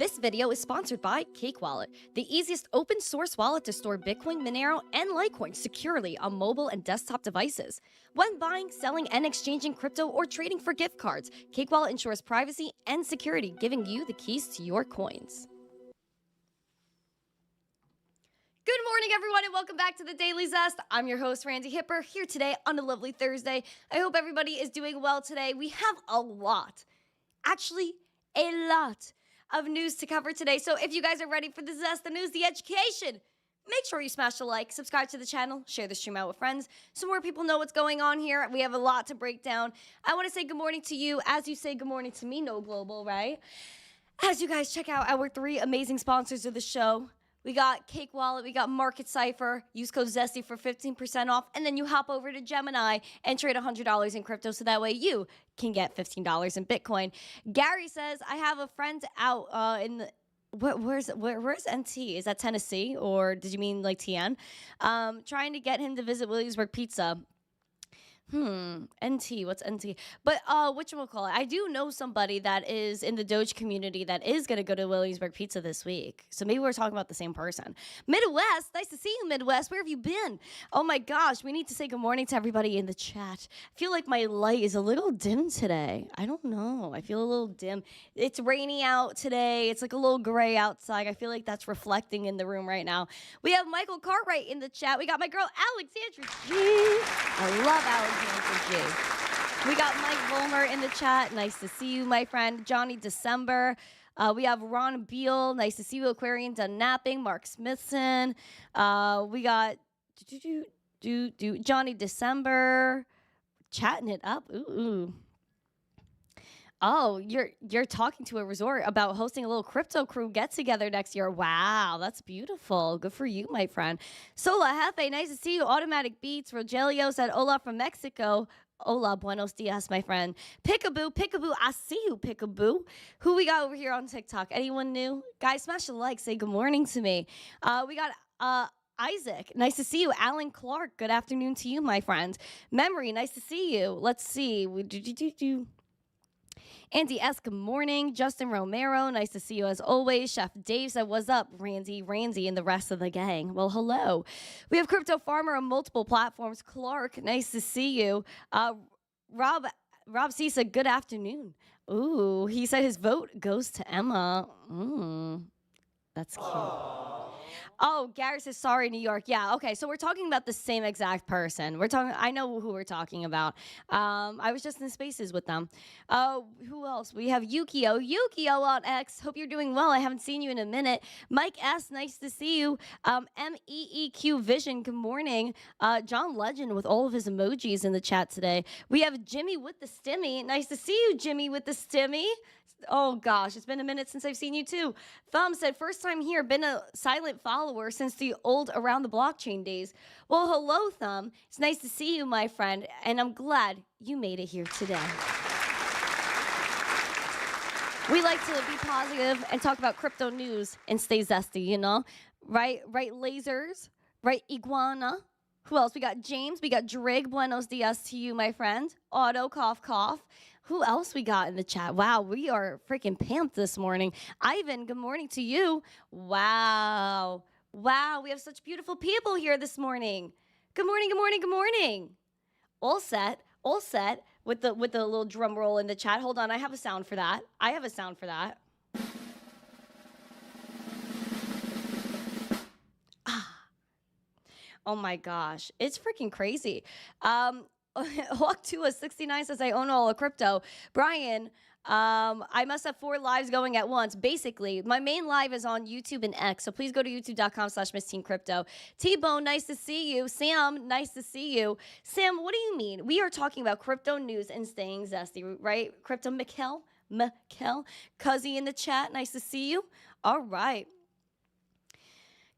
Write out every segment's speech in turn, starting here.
This video is sponsored by Cake Wallet, the easiest open source wallet to store Bitcoin, Monero, and Litecoin securely on mobile and desktop devices. When buying, selling, and exchanging crypto or trading for gift cards, Cake Wallet ensures privacy and security, giving you the keys to your coins. Good morning, everyone, and welcome back to the Daily Zest. I'm your host, Randi Hipper, here today on a lovely Thursday. I hope everybody is doing well today. We have a lot of news to cover today. So if you guys are ready for the Zest, the news, the education, make sure you smash the like, subscribe to the channel, share the stream out with friends so more people know what's going on here. We have a lot to break down. I want to say good morning to you as you say good morning to me, No Global, right? As you guys check out our 3 amazing sponsors of the show. We got Cake Wallet, we got Market Cipher, use code ZESTY for 15% off, and then you hop over to Gemini and trade $100 in crypto so that way you can get $15 in Bitcoin. Gary says, I have a friend out in the... Where's NT? Is that Tennessee, or did you mean like TN? Trying to get him to visit Williamsburg Pizza. NT, what's NT? But whatchamacallit, I do know somebody that is in the Doge community that is going to go to Williamsburg Pizza this week. So maybe we're talking about the same person. Midwest, nice to see you, Midwest. Where have you been? Oh my gosh, we need to say good morning to everybody in the chat. I feel like my light is a little dim today. I don't know. I feel a little dim. It's rainy out today. It's like a little gray outside. I feel like that's reflecting in the room right now. We have Michael Cartwright in the chat. We got my girl, Alexandra G. I love Alexandra. We got Mike Volmer in the chat. Nice to see you, my friend. Johnny December. We have Ron Beal. Nice to see you, Aquarian Done Napping. Mark Smithson. We got Johnny December. Chatting it up. Ooh. Oh, you're talking to a resort about hosting a little crypto crew get together next year. Wow, that's beautiful. Good for you, my friend. Sola Jefe, nice to see you. Automatic Beats. Rogelio said, hola from Mexico. Hola, buenos dias, my friend. Pickaboo, I see you, Pickaboo. Who we got over here on TikTok? Anyone new? Guys, smash a like. Say good morning to me. We got Isaac, nice to see you. Alan Clark, good afternoon to you, my friend. Memory, nice to see you. Let's see. Andy S., good morning. Justin Romero, nice to see you as always. Chef Dave said, what's up, Randy, and the rest of the gang? Well, hello. We have Crypto Farmer on multiple platforms. Clark, nice to see you. Rob C. said, good afternoon. Ooh, he said his vote goes to Emma. That's cute. Aww. Oh, Gary says, sorry, New York. Yeah, okay, so we're talking about the same exact person. I know who we're talking about. I was just in spaces with them. Who else? We have Yukio. Yukio on X. Hope you're doing well. I haven't seen you in a minute. Mike S., nice to see you. MEEQ Vision, good morning. John Legend with all of his emojis in the chat today. We have Jimmy with the Stimmy. Nice to see you, Jimmy with the Stimmy. Oh gosh, it's been a minute since I've seen you too. Thumb said, first time here, been a silent follower since the old Around the Blockchain days. Well, hello, Thumb. It's nice to see you, my friend, and I'm glad you made it here today. We like to be positive and talk about crypto news and stay zesty, you know? Right, lasers, right, iguana. Who else? We got James, we got Drig, buenos dias to you, my friend. Auto, cough, cough. Who else we got in the chat? Wow, we are freaking pamped this morning. Ivan, good morning to you. Wow, we have such beautiful people here this morning. Good morning, good morning, good morning. All set with the little drum roll in the chat. Hold on, I have a sound for that. Oh my gosh, it's freaking crazy. Hawk 269 says, I own all the crypto. Brian, I must have 4 lives going at once. Basically, my main live is on YouTube and X, so please go to youtube.com/missteencrypto. T-Bone, nice to see you. Sam, nice to see you. Sam, what do you mean? We are talking about crypto news and staying zesty, right? Crypto Mikkel, Cuzzy in the chat, nice to see you. All right.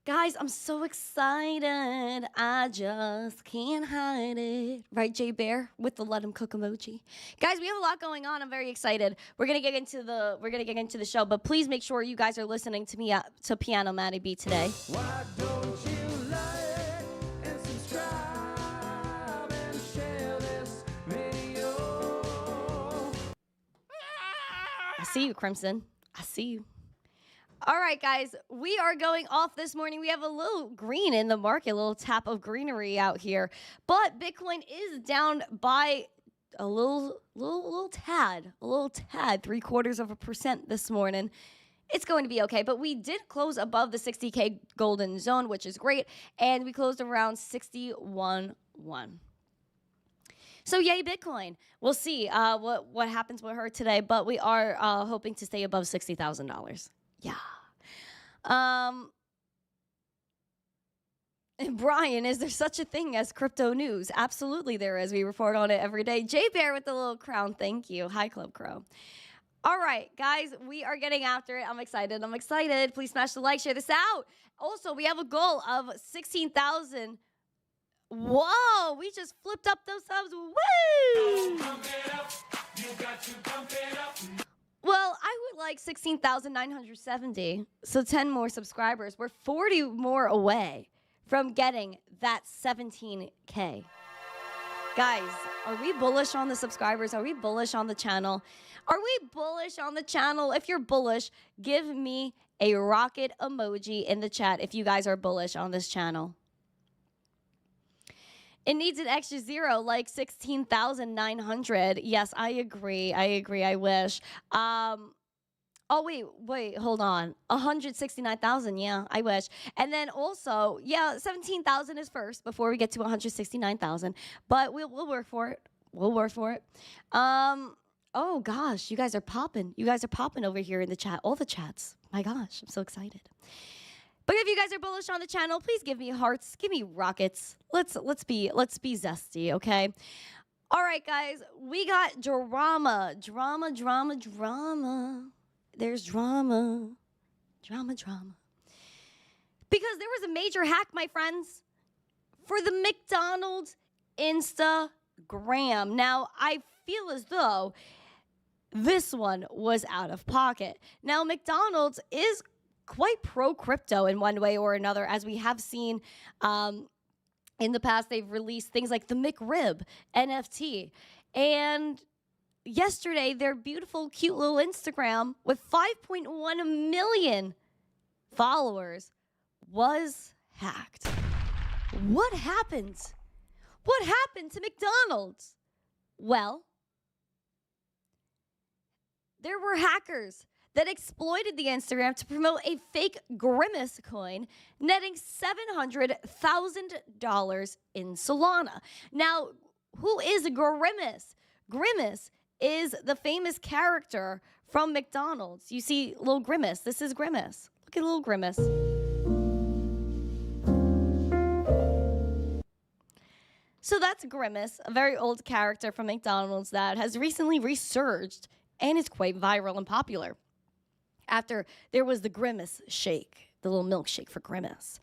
Guys, I'm so excited. I just can't hide it. Right, Jay Bear with the let him cook emoji. Guys, we have a lot going on. I'm very excited. We're gonna get into the show, but please make sure you guys are listening to me to Piano Matty B today. Why don't you like and subscribe and share this video? I see you, Crimson. I see you. All right, guys, we are going off this morning. We have a little green in the market, a little tap of greenery out here. But Bitcoin is down by a little tad, 0.75% this morning. It's going to be okay, but we did close above the 60K golden zone, which is great, and we closed around 61.1. So yay, Bitcoin. We'll see what happens with her today, but we are hoping to stay above $60,000. Yeah. And Brian, is there such a thing as crypto news? Absolutely there is. We report on it every day. J Bear with the little crown. Thank you. Hi, Club Crow. All right, guys, we are getting after it. I'm excited. Please smash the like, share this out. Also, we have a goal of 16,000. Whoa, we just flipped up those subs. Woo! Pump it up. You got to pump it up. Well, I would like 16,970. So 10 more subscribers. We're 40 more away from getting that 17K. Guys, are we bullish on the subscribers? Are we bullish on the channel? Are we bullish on the channel? If you're bullish, give me a rocket emoji in the chat if you guys are bullish on this channel. It needs an extra zero, like 16,900. Yes, I agree. I wish. Oh, wait, hold on. 169,000, yeah, I wish. And then also, yeah, 17,000 is first before we get to 169,000. But we'll work for it. Oh, gosh, you guys are popping. Over here in the chat. All the chats. My gosh, I'm so excited. But if you guys are bullish on the channel, please give me hearts. Give me rockets. Let's be zesty, okay? All right, guys, we got drama. There's drama. Because there was a major hack, my friends, for the McDonald's Instagram. Now, I feel as though this one was out of pocket. Now, McDonald's is quite pro-crypto in one way or another, as we have seen in the past. They've released things like the McRib NFT. And yesterday, their beautiful, cute little Instagram with 5.1 million followers was hacked. What happened? What happened to McDonald's? Well, there were hackers that exploited the Instagram to promote a fake Grimace coin, netting $700,000 in Solana. Now, who is Grimace? Grimace is the famous character from McDonald's. You see little Grimace. This is Grimace. Look at little Grimace. So that's Grimace, a very old character from McDonald's that has recently resurged and is quite viral and popular. After there was the Grimace shake, the little milkshake for Grimace.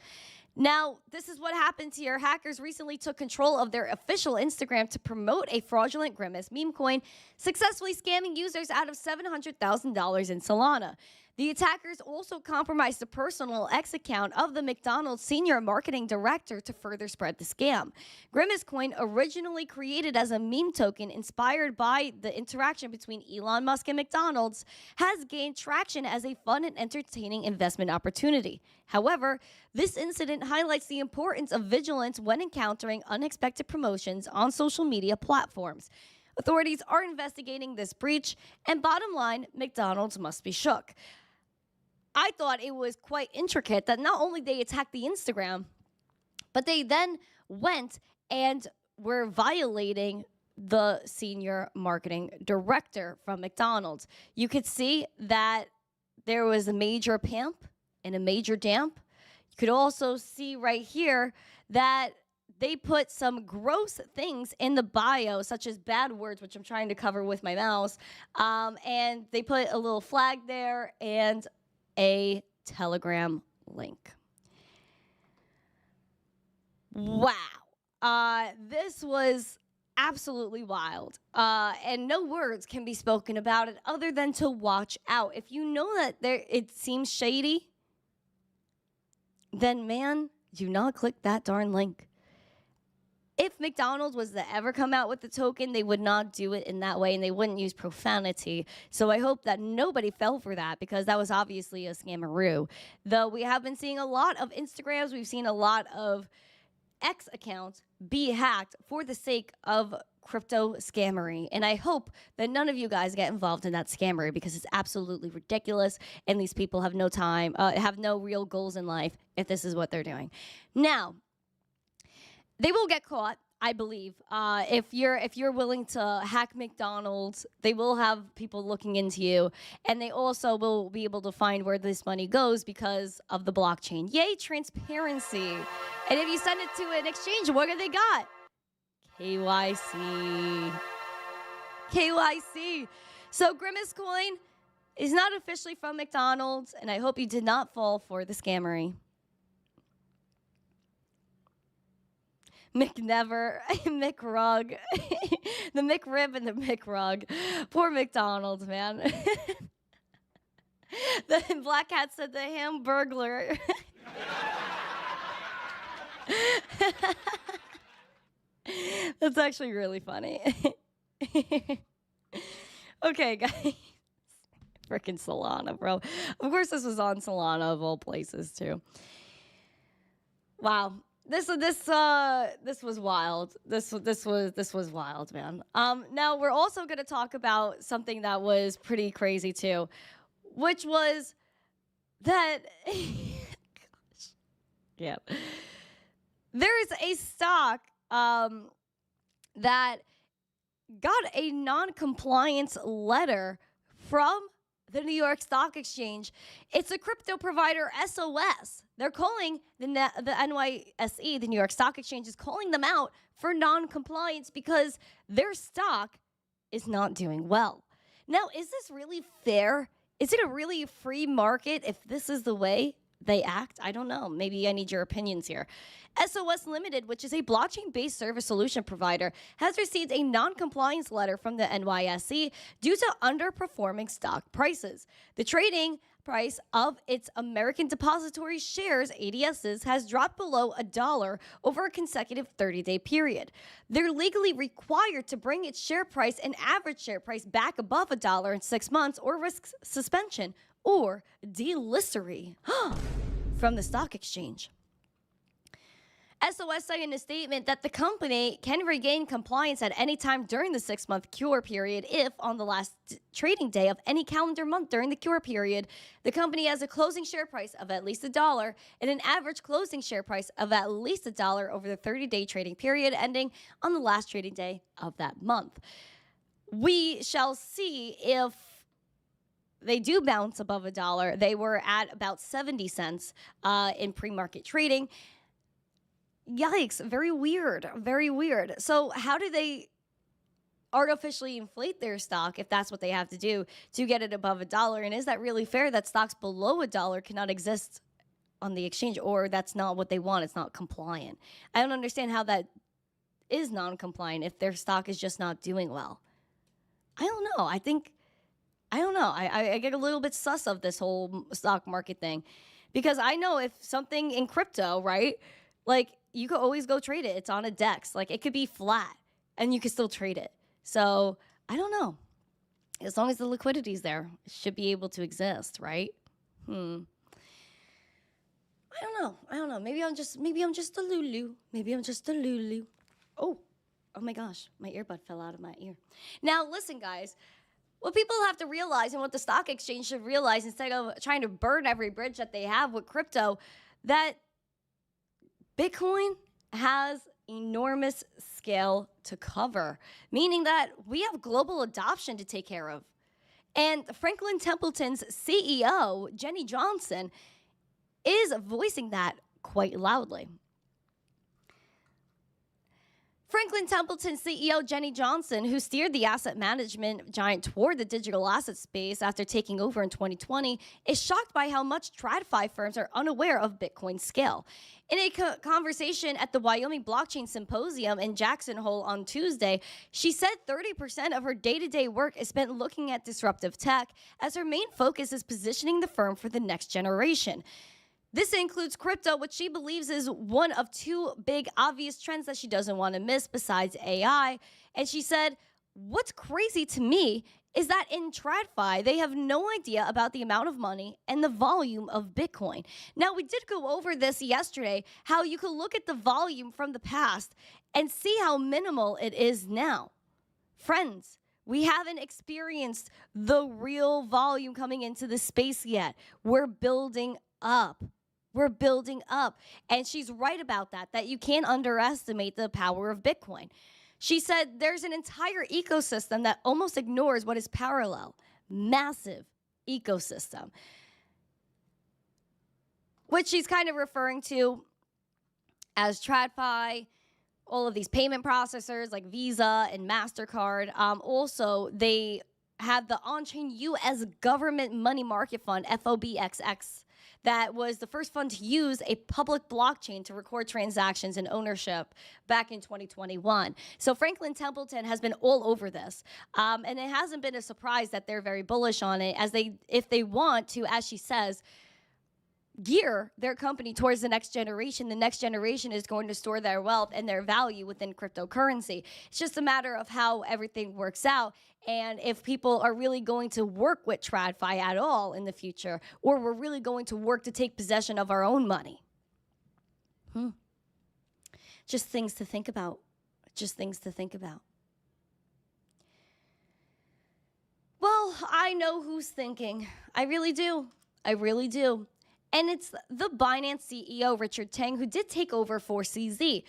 Now, this is what happened here. Hackers recently took control of their official Instagram to promote a fraudulent Grimace meme coin, successfully scamming users out of $700,000 in Solana. The attackers also compromised the personal X account of the McDonald's senior marketing director to further spread the scam. Grimace coin, originally created as a meme token inspired by the interaction between Elon Musk and McDonald's, has gained traction as a fun and entertaining investment opportunity. However, this incident highlights the importance of vigilance when encountering unexpected promotions on social media platforms. Authorities are investigating this breach, and bottom line, McDonald's must be shook. I thought it was quite intricate that not only they attacked the Instagram, but they then went and were violating the senior marketing director from McDonald's. You could see that there was a major pimp and a major damp. You could also see right here that they put some gross things in the bio, such as bad words, which I'm trying to cover with my mouse. And they put a little flag there and a Telegram link. Wow. This was absolutely wild. And no words can be spoken about it other than to watch out. If you know that it seems shady, then man, do not click that darn link. if McDonald's was to ever come out with the token, they would not do it in that way, and they wouldn't use profanity. So I hope that nobody fell for that, because that was obviously a scammeroo. Though we have been seeing a lot of Instagrams, we've seen a lot of X accounts be hacked for the sake of crypto scammery. And I hope that none of you guys get involved in that scammery, because it's absolutely ridiculous, and these people have no time, have no real goals in life if this is what they're doing. Now, they will get caught, I believe. If you're willing to hack McDonald's, they will have people looking into you, and they also will be able to find where this money goes because of the blockchain. Yay, transparency! And if you send it to an exchange, what do they got? KYC. KYC. So Grimace Coin is not officially from McDonald's, and I hope you did not fall for the scammery. McNever, McRug, the McRib and the McRug. Poor McDonald's, man. The Black Cat said the Hamburglar. That's actually really funny. Okay, guys. Freaking Solana, bro. Of course, this was on Solana of all places, too. Wow. This was wild. This was wild, man. Now we're also going to talk about something that was pretty crazy too, which was that gosh, yeah, there is a stock that got a non-compliance letter from the New York Stock Exchange. It's a crypto provider, SOS. They're calling the NYSE, the New York Stock Exchange, is calling them out for non-compliance because their stock is not doing well. Now, is this really fair? Is it a really free market if this is the way they act? I don't know. Maybe I need your opinions here. SOS Limited, which is a blockchain-based service solution provider, has received a non-compliance letter from the NYSE due to underperforming stock prices. The trading price of its American Depository Shares, ADSs, has dropped below $1 over a consecutive 30-day period. They're legally required to bring its share price and average share price back above $1 in 6 months or risk suspension or delisting from the stock exchange. SOS said in a statement that the company can regain compliance at any time during the 6-month cure period if, on the last trading day of any calendar month during the cure period, the company has a closing share price of at least $1 and an average closing share price of at least $1 over the 30-day trading period ending on the last trading day of that month. We shall see if they do bounce above $1. They were at about 70 cents in pre-market trading. Yikes, very weird, very weird. So how do they artificially inflate their stock if that's what they have to do to get it above $1? And is that really fair that stocks below $1 cannot exist on the exchange, or that's not what they want? It's not compliant. I don't understand how that is non-compliant if their stock is just not doing well. I don't know. I don't know. I get a little bit sus of this whole stock market thing, because I know if something in crypto, right, like, you could always go trade it. It's on a DEX. Like, it could be flat, and you could still trade it. So, I don't know. As long as the liquidity is there, it should be able to exist, right? I don't know. Maybe I'm just a Lulu. Maybe I'm just a Lulu. Oh my gosh. My earbud fell out of my ear. Now, listen, guys. What people have to realize, and what the stock exchange should realize, instead of trying to burn every bridge that they have with crypto, that Bitcoin has enormous scale to cover, meaning that we have global adoption to take care of. And Franklin Templeton's CEO, Jenny Johnson, is voicing that quite loudly. Franklin Templeton CEO Jenny Johnson, who steered the asset management giant toward the digital asset space after taking over in 2020, is shocked by how much TradFi firms are unaware of Bitcoin's scale. In a conversation at the Wyoming Blockchain Symposium in Jackson Hole on Tuesday, she said 30% of her day-to-day work is spent looking at disruptive tech, as her main focus is positioning the firm for the next generation. This includes crypto, which she believes is one of two big obvious trends that she doesn't want to miss besides AI. And she said, what's crazy to me is that in TradFi, they have no idea about the amount of money and the volume of Bitcoin. Now, we did go over this yesterday, how you could look at the volume from the past and see how minimal it is now. Friends, we haven't experienced the real volume coming into the space yet. We're building up. We're building up. And she's right about that you can't underestimate the power of Bitcoin. She said there's an entire ecosystem that almost ignores what is parallel. Massive ecosystem. Which she's kind of referring to as TradFi, all of these payment processors like Visa and MasterCard. Also, they have the on-chain U.S. government money market fund, FOBXX, that was the first fund to use a public blockchain to record transactions and ownership back in 2021. So Franklin Templeton has been all over this. And it hasn't been a surprise that they're very bullish on it, as if they want to, as she says, gear their company towards the next generation is going to store their wealth and their value within cryptocurrency. It's just a matter of how everything works out and if people are really going to work with TradFi at all in the future, or we're really going to work to take possession of our own money. Just things to think about. Just things to think about. Well, I know who's thinking. I really do. I really do. And it's the Binance CEO, Richard Teng, who did take over for CZ.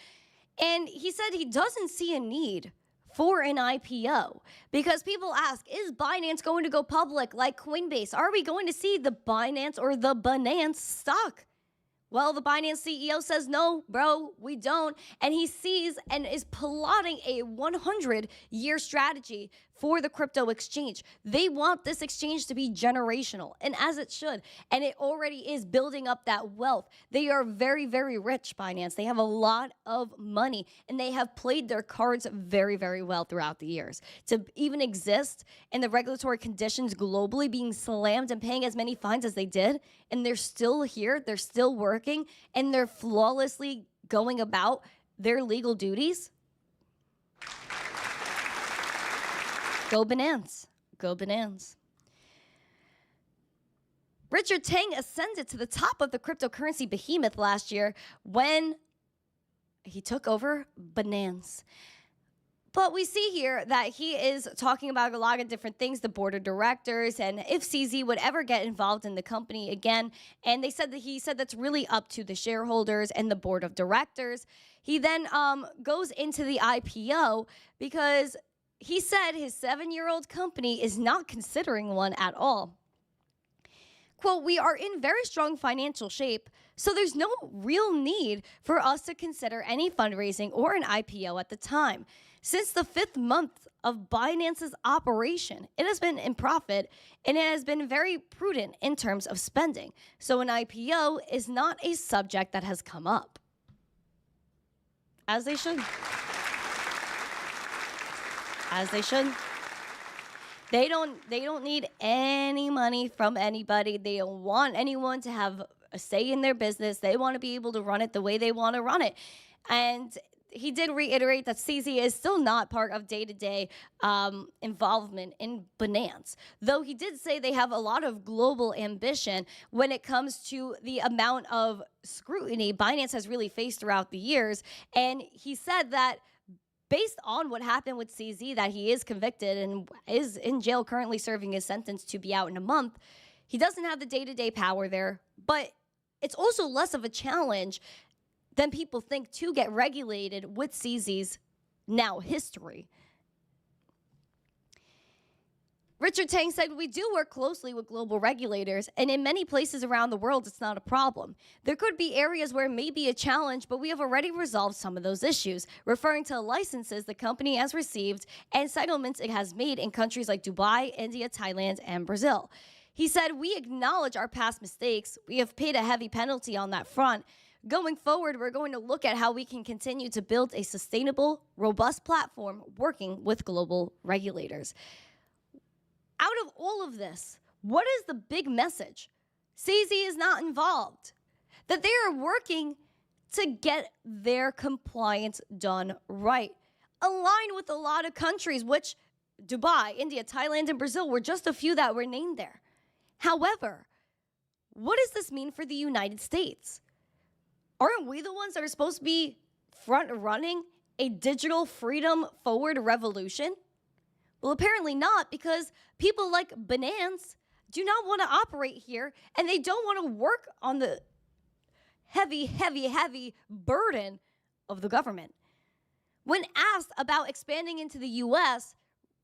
And he said he doesn't see a need for an IPO because people ask, is Binance going to go public like Coinbase? Are we going to see the Binance or the Binance stock? Well, the Binance CEO says, no, bro, we don't. And he sees and is plotting a 100-year strategy for the crypto exchange. They want this exchange to be generational, and as it should. And it already is building up that wealth. They are very, very rich, Binance. They have a lot of money, and they have played their cards very, very well throughout the years. To even exist in the regulatory conditions globally, being slammed and paying as many fines as they did, and they're still here, they're still working, and they're flawlessly going about their legal duties. Go Binance. Go Binance. Richard Teng ascended to the top of the cryptocurrency behemoth last year when he took over Binance. But we see here that he is talking about a lot of different things, the board of directors, and if CZ would ever get involved in the company again. And he said that's really up to the shareholders and the board of directors. He then goes into the IPO because he said his 7-year-old company is not considering one at all. Quote, we are in very strong financial shape, so there's no real need for us to consider any fundraising or an IPO at the time. Since the 5th month of Binance's operation, it has been in profit and it has been very prudent in terms of spending. So an IPO is not a subject that has come up. As they should. As they should. They don't need any money from anybody. They don't want anyone to have a say in their business. They want to be able to run it the way they want to run it. And he did reiterate that CZ is still not part of day-to-day involvement in Binance, though he did say they have a lot of global ambition when it comes to the amount of scrutiny Binance has really faced throughout the years. And he said that based on what happened with CZ, that he is convicted and is in jail currently serving his sentence to be out in a month, he doesn't have the day-to-day power there, but it's also less of a challenge than people think to get regulated with CZ's now history. Richard Teng said, we do work closely with global regulators, and in many places around the world, it's not a problem. There could be areas where it may be a challenge, but we have already resolved some of those issues, referring to licenses the company has received and settlements it has made in countries like Dubai, India, Thailand, and Brazil. He said, we acknowledge our past mistakes. We have paid a heavy penalty on that front. Going forward, we're going to look at how we can continue to build a sustainable, robust platform working with global regulators. Out of all of this, what is the big message? CZ is not involved. that they are working to get their compliance done right. Aligned with a lot of countries, which Dubai, India, Thailand, and Brazil were just a few that were named there. However, what does this mean for the United States? Aren't we the ones that are supposed to be front running a digital freedom forward revolution? Well, apparently not, because people like Binance do not want to operate here, and they don't want to work on the heavy burden of the government. When asked about expanding into the U.S.,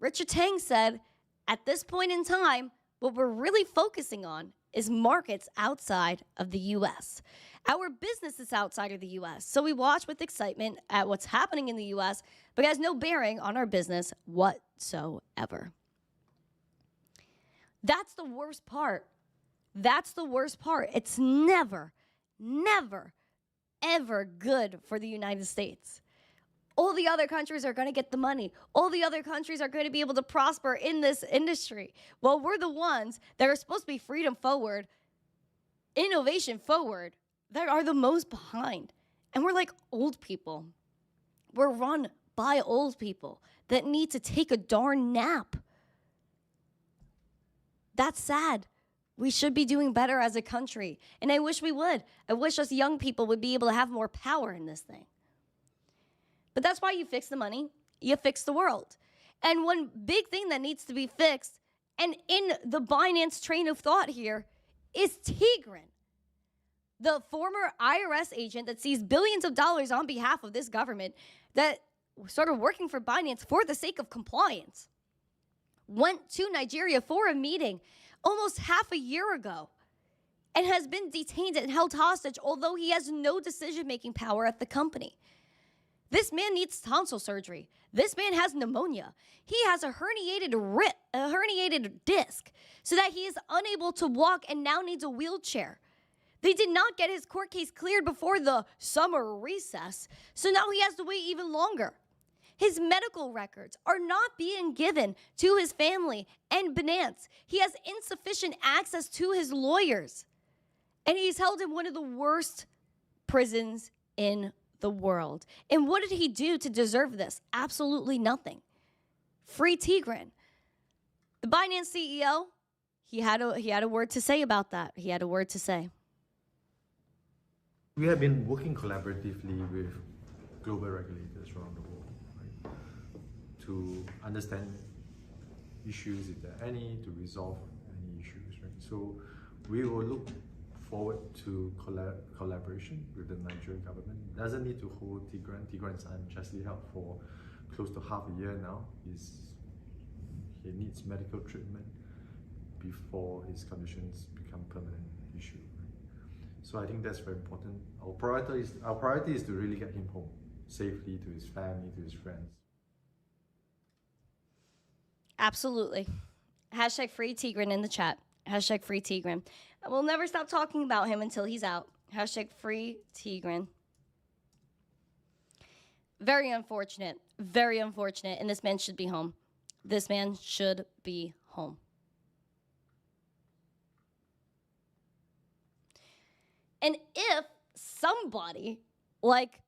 Richard Tang said, at this point in time, what we're really focusing on is markets outside of the U.S. Our business is outside of the U.S., so we watch with excitement at what's happening in the U.S., but it has no bearing on our business whatsoever. That's the worst part. That's the worst part. It's never, ever good for the United States. All the other countries are going to get the money. All the other countries are going to be able to prosper in this industry. Well, we're the ones that are supposed to be freedom forward, innovation forward, that are the most behind. And we're like old people. We're run by old people that need to take a darn nap. That's sad. We should be doing better as a country. And I wish we would. I wish us young people would be able to have more power in this thing. But that's why you fix the money, you fix the world. And one big thing that needs to be fixed, and in the Binance train of thought here, is Tigran, the former IRS agent that sees billions of dollars on behalf of this government that started working for Binance for the sake of compliance, went to Nigeria for a meeting almost half a year ago and has been detained and held hostage, although he has no decision-making power at the company. This man needs tonsil surgery. This man has pneumonia. He has a herniated disc so that he is unable to walk and now needs a wheelchair. They did not get his court case cleared before the summer recess, so now he has to wait even longer. His medical records are not being given to his family and Binance. He has insufficient access to his lawyers, and he's held in one of the worst prisons in the world. And what did he do to deserve this? Absolutely nothing. Free Tigran. The Binance CEO, he had a word to say about that. He had a word to say. We have been working collaboratively with global regulators around the world, right, to understand issues, if there are any, to resolve any issues. Right? So we will look forward to collaboration with the Nigerian government. It doesn't need to hold Tigran. Tigran is unjustly held for close to half a year now. He needs medical treatment before his conditions become permanent issue. So I think that's very important. Our priority is to really get him home safely to his family, to his friends. Absolutely. Hashtag free Tigran in the chat. Hashtag free Tigran. We'll never stop talking about him until he's out. Hashtag free Tigran. Very unfortunate. Very unfortunate. And this man should be home. This man should be home. And if somebody like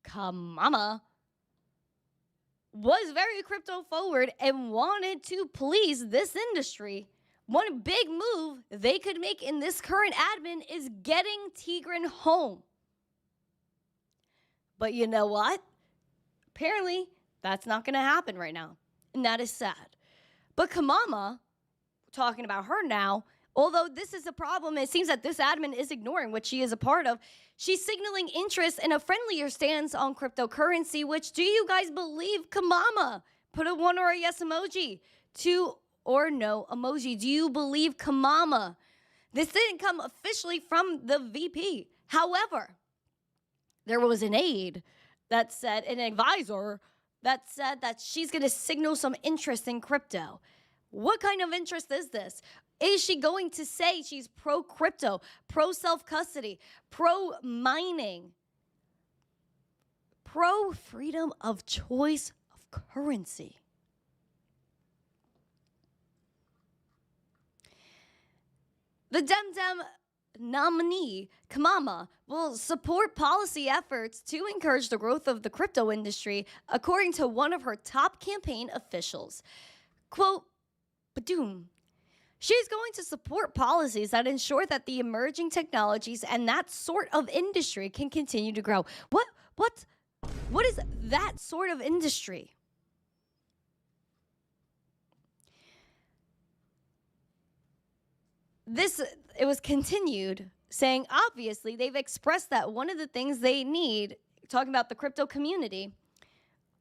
Kamala was very crypto forward and wanted to please this industry, one big move they could make in this current admin is getting Tigran home. But you know what? Apparently, that's not going to happen right now. And that is sad. But Kamala, talking about her now, although this is a problem, it seems that this admin is ignoring what she is a part of. She's signaling interest in a friendlier stance on cryptocurrency, which do you guys believe Kamala? Put a 1 or a yes emoji. 2 or no emoji. Do you believe Kamala? This didn't come officially from the VP. However, there was an aide that said, an advisor that said that she's going to signal some interest in crypto. What kind of interest is this? Is she going to say she's pro-crypto, pro-self-custody, pro-mining, pro-freedom of choice of currency? The Dem nominee, Kamala, will support policy efforts to encourage the growth of the crypto industry, according to one of her top campaign officials. Quote, Badoom. She's going to support policies that ensure that the emerging technologies and that sort of industry can continue to grow. What is that sort of industry? It was continued saying, obviously, they've expressed that one of the things they need, talking about the crypto community,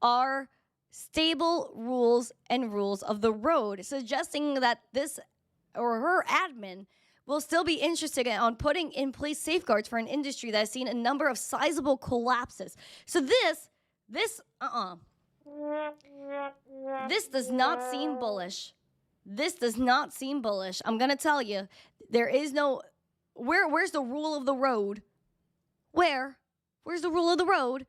are stable rules and rules of the road, suggesting that this or her admin will still be interested on putting in place safeguards for an industry that has seen a number of sizable collapses. So this does not seem bullish. This does not seem bullish. I'm going to tell you, there is no, where's the rule of the road? Where's the rule of the road?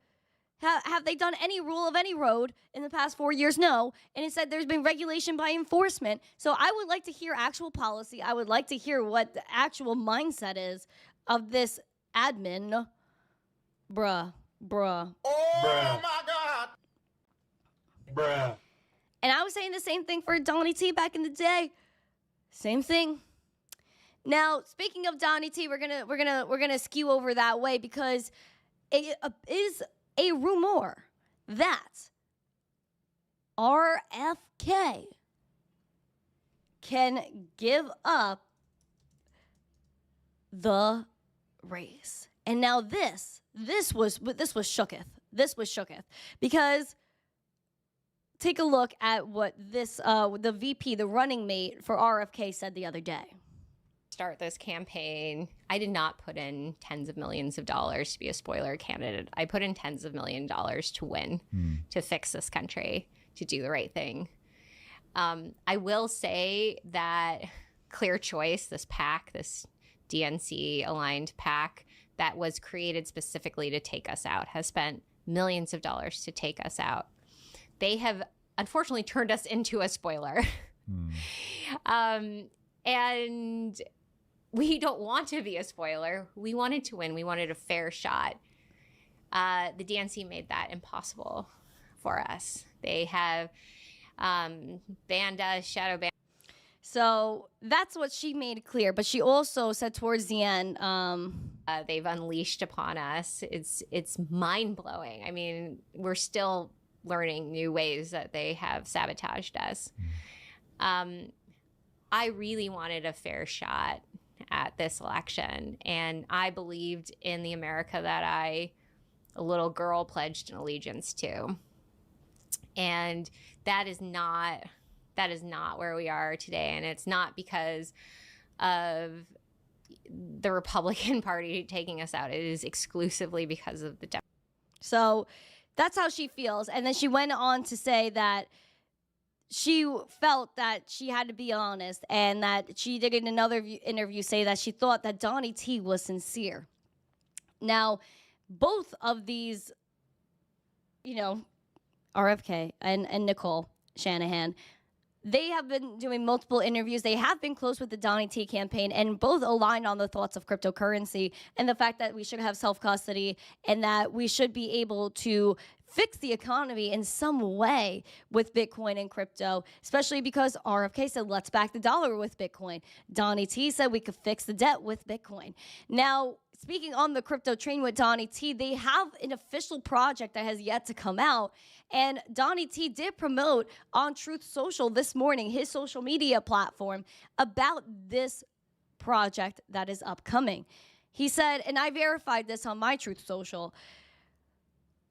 Have they done any rule of any road in the past 4 years? No. And instead, there's been regulation by enforcement. So I would like to hear actual policy. I would like to hear what the actual mindset is of this admin. Bruh. Oh my God. Bruh. And I was saying the same thing for Donnie T back in the day. Same thing. Now, speaking of Donnie T, we're gonna skew over that way because it is a rumor that RFK can give up the race. And now this was shooketh. This was shooketh because take a look at what this the VP, the running mate for RFK, said the other day. Start this campaign, I did not put in tens of millions of dollars to be a spoiler candidate. I put in tens of $millions to win, to fix this country, to do the right thing. I will say that Clear Choice, this PAC, this DNC aligned PAC that was created specifically to take us out, has spent millions of dollars to take us out. They have unfortunately turned us into a spoiler. And we don't want to be a spoiler. We wanted to win. We wanted a fair shot. The DNC made that impossible for us. They have banned us, shadow banned. So that's what she made clear. But she also said towards the end, they've unleashed upon us. It's mind-blowing. I mean, we're still learning new ways that they have sabotaged us. I really wanted a fair shot at this election, and I believed in the America that a little girl, pledged an allegiance to. And that is not where we are today, and it's not because of the Republican Party taking us out. It is exclusively because of the Democrats. So that's how she feels. And then she went on to say that she felt that she had to be honest, and that she did in another interview say that she thought that Donnie T was sincere. Now, both of these, RFK and Nicole Shanahan, they have been doing multiple interviews. They have been close with the Donnie T campaign, and both align on the thoughts of cryptocurrency and the fact that we should have self-custody and that we should be able to fix the economy in some way with Bitcoin and crypto, especially because RFK said, let's back the dollar with Bitcoin. Donnie T said we could fix the debt with Bitcoin. Now, speaking on the crypto train with Donnie T, they have an official project that has yet to come out. And Donnie T did promote on Truth Social this morning, his social media platform, about this project that is upcoming. He said, and I verified this on my Truth Social,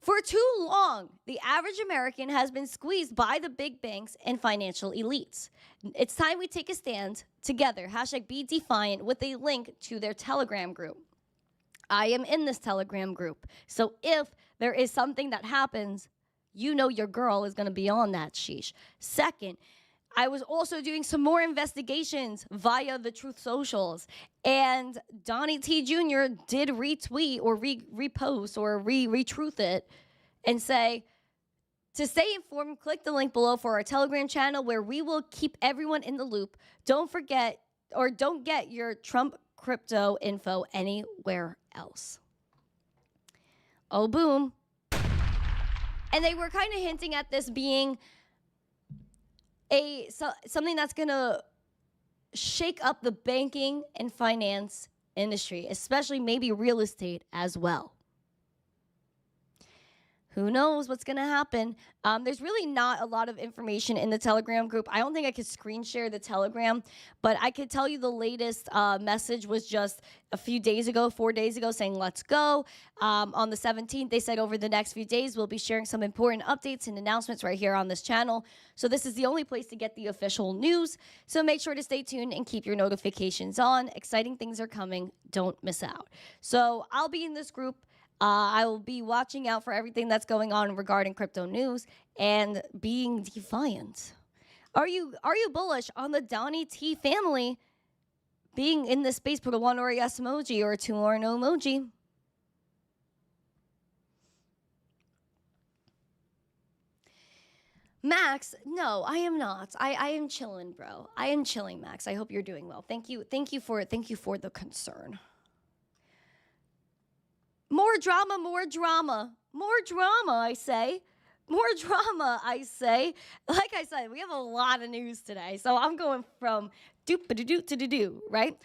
for too long, the average American has been squeezed by the big banks and financial elites. It's time we take a stand together. #Be Defiant with a link to their Telegram group. I am in this Telegram group. So if there is something that happens, your girl is going to be on that sheesh. Second, I was also doing some more investigations via the Truth Socials. And Donnie T Jr. did retweet or repost or retruth it and say, to stay informed, click the link below for our Telegram channel where we will keep everyone in the loop. Don't forget, or don't get your Trump crypto info anywhere else. Oh, boom. And they were kind of hinting at this being something that's going to shake up the banking and finance industry, especially maybe real estate as well. Who knows what's going to happen? There's really not a lot of information in the Telegram group. I don't think I could screen share the Telegram, but I could tell you the latest message was just a few days ago, 4 days ago, saying let's go. On the 17th, they said over the next few days, we'll be sharing some important updates and announcements right here on this channel. So this is the only place to get the official news. So make sure to stay tuned and keep your notifications on. Exciting things are coming. Don't miss out. So I'll be in this group. I will be watching out for everything that's going on regarding crypto news and being defiant. Are you bullish on the Donnie T family being in this space? Put a 1 or a yes emoji or a 2 or no emoji. Max, no, I am not. I am chilling, bro. I am chilling, Max. I hope you're doing well. Thank you for the concern. More drama, more drama, more drama, I say. More drama, I say. Like I said, we have a lot of news today, so I'm going from doop-a-doo to do, right?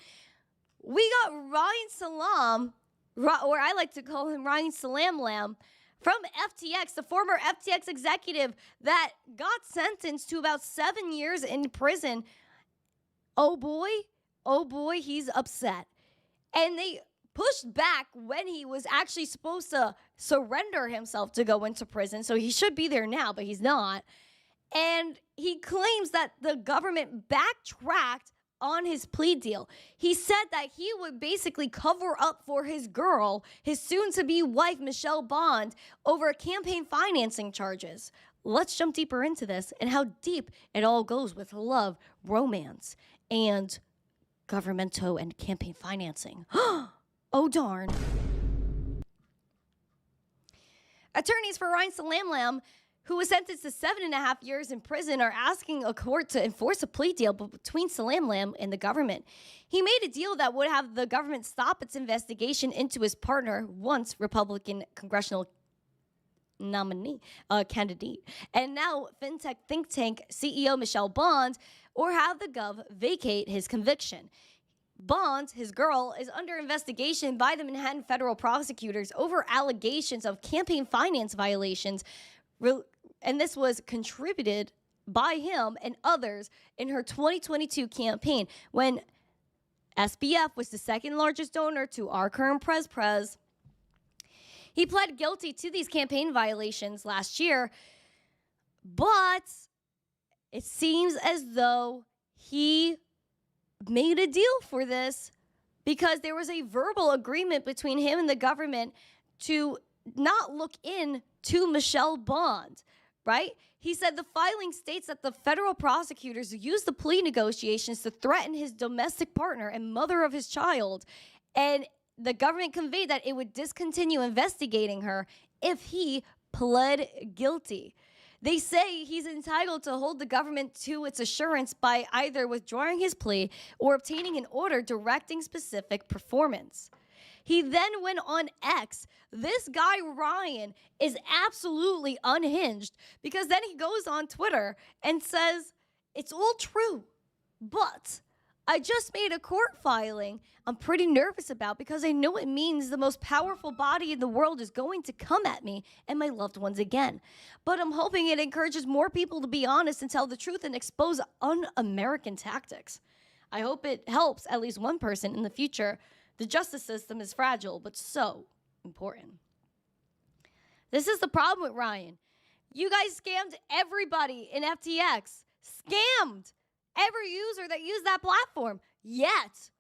We got Ryan Salame, or I like to call him Ryan Salame, from FTX, the former FTX executive that got sentenced to about 7 years in prison. Oh boy, he's upset. And they pushed back when he was actually supposed to surrender himself to go into prison. So he should be there now, but he's not. And he claims that the government backtracked on his plea deal. He said that he would basically cover up for his girl, his soon-to-be wife, Michelle Bond, over campaign financing charges. Let's jump deeper into this and how deep it all goes with love, romance, and governmental and campaign financing. Oh, darn. Attorneys for Ryan Salame, who was sentenced to 7.5 years in prison, are asking a court to enforce a plea deal between Salame and the government. He made a deal that would have the government stop its investigation into his partner, once Republican congressional candidate, and now fintech think tank CEO Michelle Bond, or have the gov vacate his conviction. Bond, his girl, is under investigation by the Manhattan federal prosecutors over allegations of campaign finance violations, and this was contributed by him and others in her 2022 campaign when SBF was the second largest donor to our current Prez. He pled guilty to these campaign violations last year, but it seems as though he made a deal for this because there was a verbal agreement between him and the government to not look into Michelle Bond, right? He said the filing states that the federal prosecutors used the plea negotiations to threaten his domestic partner and mother of his child, and the government conveyed that it would discontinue investigating her if he pled guilty. They say he's entitled to hold the government to its assurance by either withdrawing his plea or obtaining an order directing specific performance. He then went on X. This guy, Ryan, is absolutely unhinged because then he goes on Twitter and says, it's all true, but I just made a court filing I'm pretty nervous about because I know it means the most powerful body in the world is going to come at me and my loved ones again. But I'm hoping it encourages more people to be honest and tell the truth and expose un-American tactics. I hope it helps at least one person in the future. The justice system is fragile, but so important. This is the problem with Ryan. You guys scammed everybody in FTX. Scammed every user that used that platform. Yet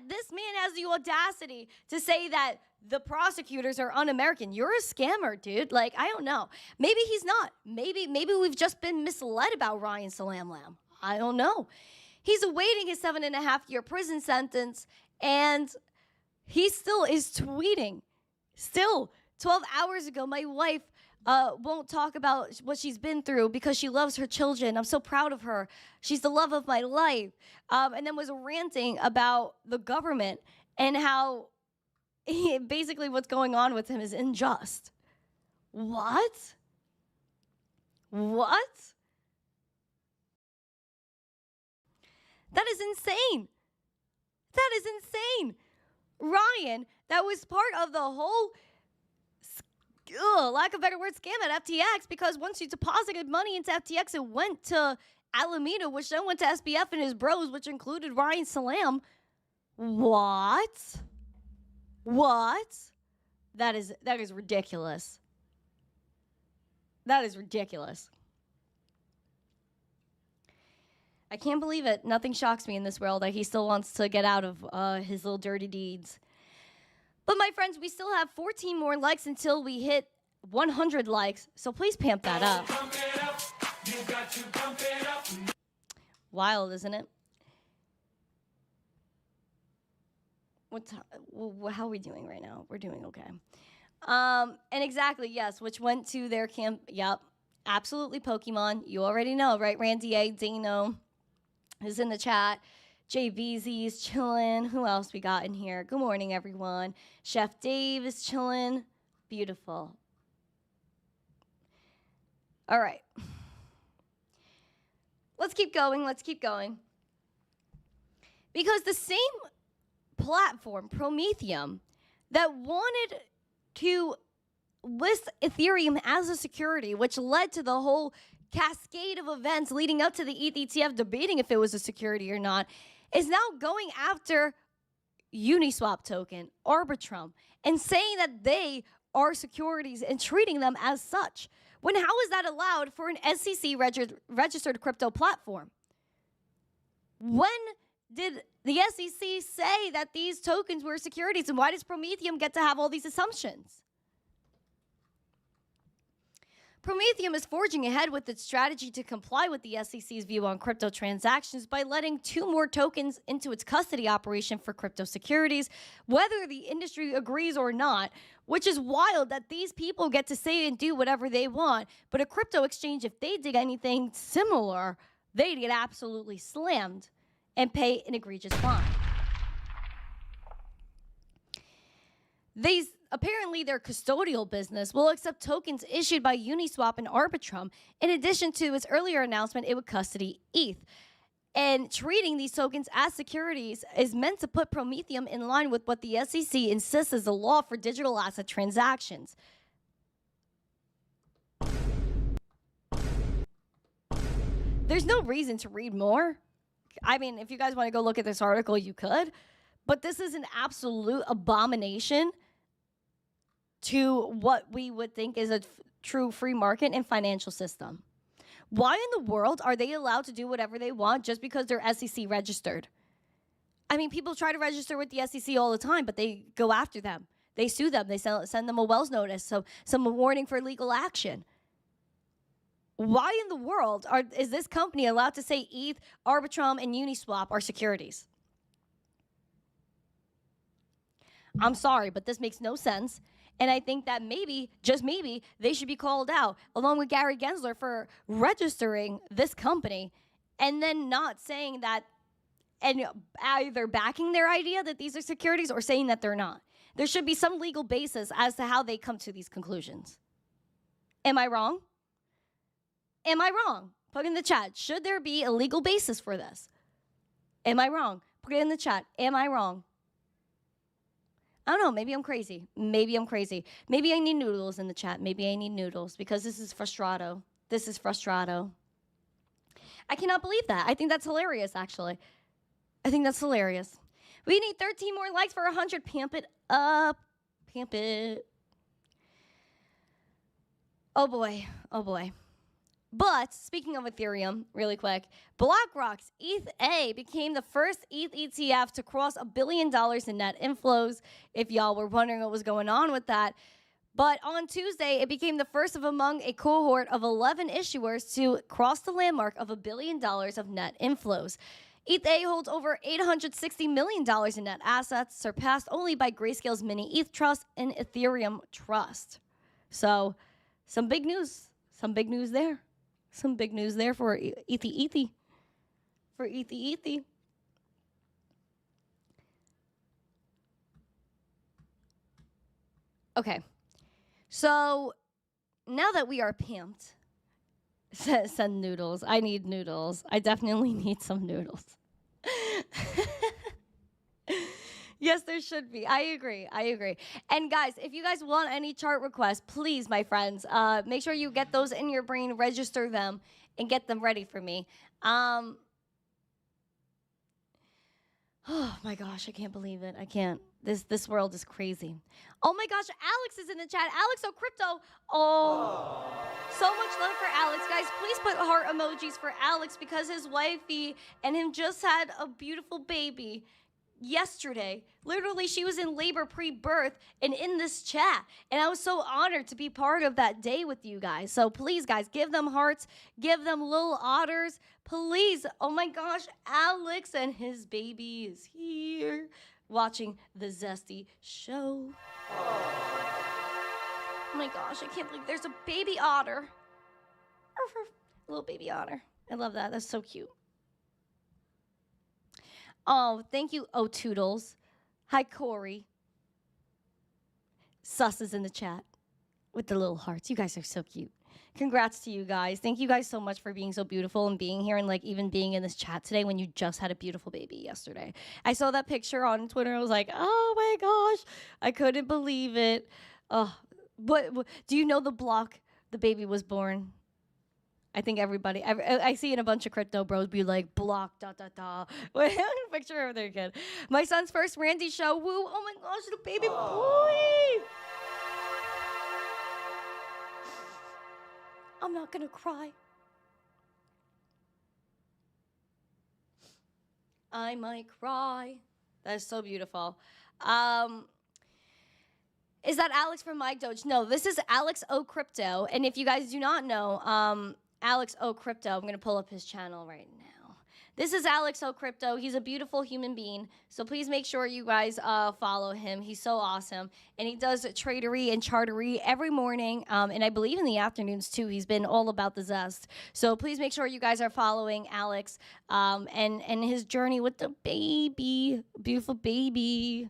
this man has the audacity to say that the prosecutors are un-American. You're a scammer, dude. Like, I don't know. Maybe he's not. Maybe we've just been misled about Ryan Salame. I don't know. He's awaiting his 7.5-year prison sentence, and he still is tweeting. Still, 12 hours ago, my wife won't talk about what she's been through because she loves her children. I'm so proud of her. She's the love of my life. And then was ranting about the government and how basically what's going on with him is unjust. What? What? That is insane. That is insane. Ryan, that was part of the whole, lack of a better word, scam at FTX, because once you deposited money into FTX, it went to Alameda, which then went to SBF and his bros, which included Ryan Salame. What? What? That is ridiculous. That is ridiculous. I can't believe it. Nothing shocks me in this world that he still wants to get out of his little dirty deeds. But my friends, we still have 14 more likes until we hit 100 likes. So please pamp that up. Wild, isn't it? How are we doing right now? We're doing okay. And exactly, yes, which went to their camp. Yep, absolutely Pokemon. You already know, right? Randy A. Dino is in the chat. JVZ is chilling. Who else we got in here? Good morning, everyone. Chef Dave is chilling. Beautiful. All right. Let's keep going. Let's keep going. Because the same platform, Prometheum, that wanted to list Ethereum as a security, which led to the whole cascade of events leading up to the ETH ETF debating if it was a security or not, is now going after Uniswap token, Arbitrum, and saying that they are securities and treating them as such. When how is that allowed for an SEC registered crypto platform? When did the SEC say that these tokens were securities, and why does Prometheum get to have all these assumptions? Prometheum is forging ahead with its strategy to comply with the SEC's view on crypto transactions by letting 2 more tokens into its custody operation for crypto securities, whether the industry agrees or not, which is wild that these people get to say and do whatever they want. But a crypto exchange, if they did anything similar, they'd get absolutely slammed and pay an egregious fine. Apparently, their custodial business will accept tokens issued by Uniswap and Arbitrum. In addition to its earlier announcement, it would custody ETH. And treating these tokens as securities is meant to put Prometheum in line with what the SEC insists is the law for digital asset transactions. There's no reason to read more. I mean, if you guys want to go look at this article, you could. But this is an absolute abomination to what we would think is a true free market and financial system. Why in the world are they allowed to do whatever they want just because they're SEC registered? I mean, people try to register with the SEC all the time, but they go after them. They sue them. They send them a Wells notice, so some warning for legal action. Why in the world is this company allowed to say ETH, Arbitrum, and Uniswap are securities? I'm sorry, but this makes no sense. And I think that maybe, just maybe, they should be called out, along with Gary Gensler, for registering this company and then not saying that, and either backing their idea that these are securities or saying that they're not. There should be some legal basis as to how they come to these conclusions. Am I wrong? Am I wrong? Put in the chat. Should there be a legal basis for this? Am I wrong? Put it in the chat. Am I wrong? I don't know. Maybe I'm crazy. Maybe I'm crazy. Maybe I need noodles in the chat. Maybe I need noodles because this is frustrato. This is frustrato. I cannot believe that. I think that's hilarious, actually. I think that's hilarious. We need 13 more likes for 100. Pamp it up. Pamp it. Oh, boy. Oh, boy. But speaking of Ethereum, really quick, BlackRock's ETH became the first ETH ETF to cross $1 billion in net inflows, if y'all were wondering what was going on with that. But on Tuesday, it became the first of among a cohort of 11 issuers to cross the landmark of $1 billion of net inflows. ETH holds over $860 million in net assets, surpassed only by Grayscale's Mini ETH Trust and Ethereum Trust. So, Some big news. Some big news there. Some big news there for Ethi. For Ethi. Okay. So now that we are pimped, send noodles. I need noodles. I definitely need some noodles. Yes, there should be. I agree. And guys, if you guys want any chart requests, please, my friends, make sure you get those in your brain, register them, and get them ready for me. Oh my gosh, I can't believe it. I can't. This world is crazy. Oh my gosh, Alex is in the chat. Alex, crypto. Oh, so much love for Alex. Guys, please put heart emojis for Alex because his wifey and him just had a beautiful baby yesterday. Literally, she was in labor pre-birth and in this chat. And I was so honored to be part of that day with you guys. So please, guys, give them hearts. Give them little otters. Please. Oh my gosh, Alex and his baby is here watching the Zesty show. Oh my gosh, I can't believe there's a baby otter. Little baby otter. I love that. That's so cute. Oh, thank you, Toodles. Hi, Corey. Sus is in the chat with the little hearts. You guys are so cute. Congrats to you guys. Thank you guys so much for being so beautiful and being here and like even being in this chat today when you just had a beautiful baby yesterday. I saw that picture on Twitter. I was like, oh my gosh, I couldn't believe it. What do you know the block the baby was born? I think everybody, I see in a bunch of crypto bros be like, block, picture of their kid. My son's first Randi show, woo, oh my gosh, the baby boy. I'm not gonna cry. I might cry. That is so beautiful. Is that Alex from My Doge? No, this is Alex O Crypto. And if you guys do not know, Alex O Crypto, I'm gonna pull up his channel right now. This is Alex O Crypto. He's a beautiful human being. So please make sure you guys follow him. He's so awesome. And he does tradery and chartery every morning. And I believe in the afternoons too. He's been all about the Zest. So please make sure you guys are following Alex and his journey with the baby. Beautiful baby.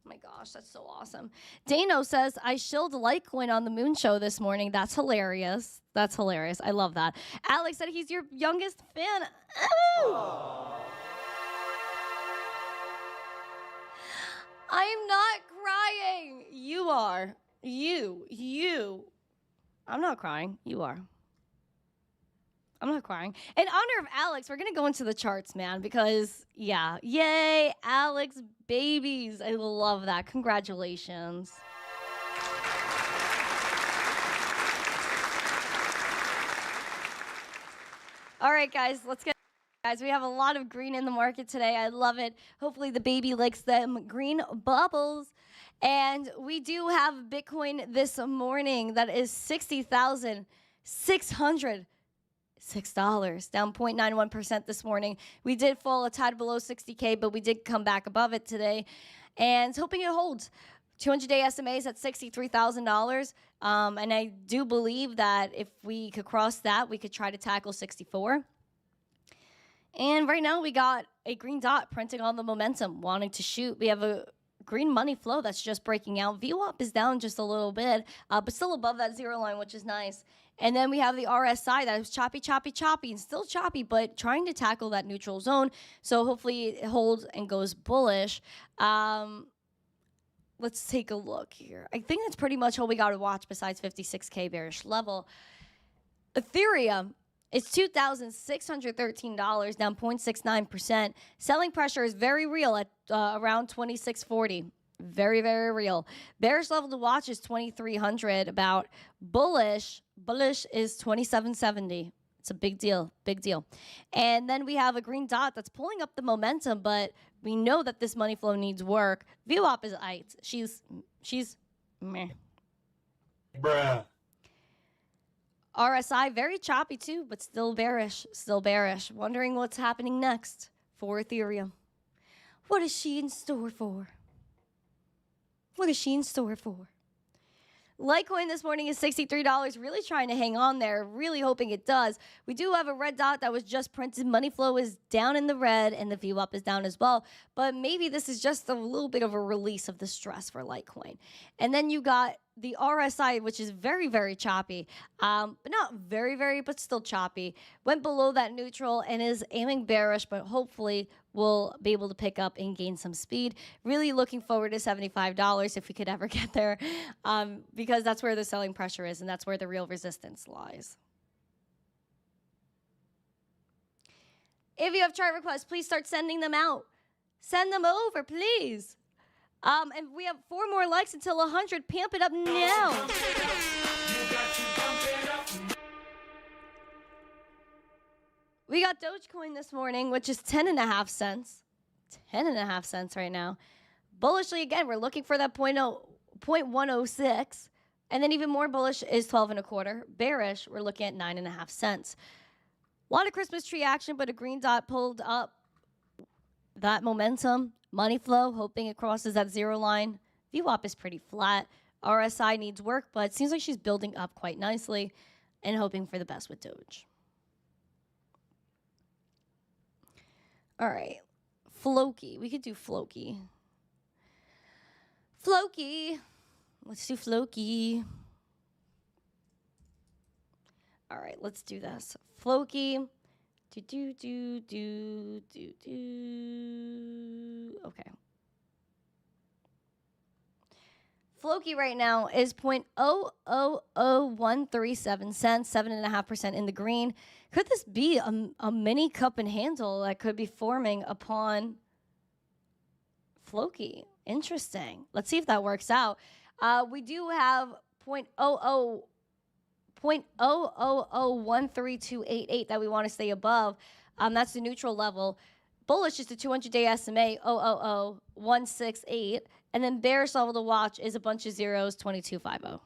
Oh my gosh, that's so awesome. Dano says, I shilled Litecoin on the Moon Show this morning. That's hilarious. That's hilarious. I love that. Alex said he's your youngest fan. I'm not crying. You are. You. I'm not crying. You are. I'm not crying. In honor of Alex, we're going to go into the charts, man, because, yeah. Yay, Alex babies. I love that. Congratulations. All right, guys, let's get. Guys, we have a lot of green in the market today. I love it. Hopefully the baby likes them green bubbles. And we do have Bitcoin this morning that is $60,606, down 0.91% this morning. We did fall a tad below 60K, but we did come back above it today. And hoping it holds. 200-day SMA is at $63,000. And I do believe that if we could cross that, we could try to tackle 64. And right now we got a green dot printing on the momentum, wanting to shoot. We have a green money flow that's just breaking out. VWAP is down just a little bit, but still above that zero line, which is nice. And then we have the RSI that is choppy, and still choppy, but trying to tackle that neutral zone. So hopefully it holds and goes bullish. Let's take a look here. I think that's pretty much all we got to watch besides 56K bearish level. Ethereum is $2,613, down 0.69%. Selling pressure is very real at around 2640. Very, very real. Bearish level to watch is 2300. About bullish is 2770. It's a big deal, big deal. And then we have a green dot that's pulling up the momentum, but we know that this money flow needs work. VWAP is aight. She's meh. Bruh. RSI, very choppy too, but still bearish, Wondering what's happening next for Ethereum. What is she in store for? Litecoin this morning is $63, really trying to hang on there, really hoping it does. We do have a red dot that was just printed. Money flow is down in the red, and the VWAP is down as well. But maybe this is just a little bit of a release of the stress for Litecoin. And then you got the RSI, which is very, very choppy, but not very, but still choppy. Went below that neutral and is aiming bearish, but hopefully will be able to pick up and gain some speed. Really looking forward to $75 if we could ever get there, because that's where the selling pressure is and that's where the real resistance lies. If you have chart requests, please start sending them out. Send them over, please. And we have 4 more likes until 100. Pamp it up now. We got Dogecoin this morning, which is 10.5 cents. 10.5 cents right now. Bullishly, again, we're looking for that 0.106. And then even more bullish is 12.25. Bearish, we're looking at 9.5 cents. A lot of Christmas tree action, but a green dot pulled up that momentum. Money flow, hoping it crosses that zero line. VWAP is pretty flat. RSI needs work, but it seems like she's building up quite nicely and hoping for the best with Doge. All right. Floki. We could do Floki. Floki. Let's do Floki. All right, let's do this. Floki. Okay. Floki right now is 0.000137 cents, 7.5% in the green. Could this be a mini cup and handle that could be forming upon Floki? Interesting. Let's see if that works out. We do have 0.00013288 that we want to stay above. That's the neutral level. Bullish is the 200-day SMA, 0.00168. And then bearish level to watch is a bunch of zeros, 2250.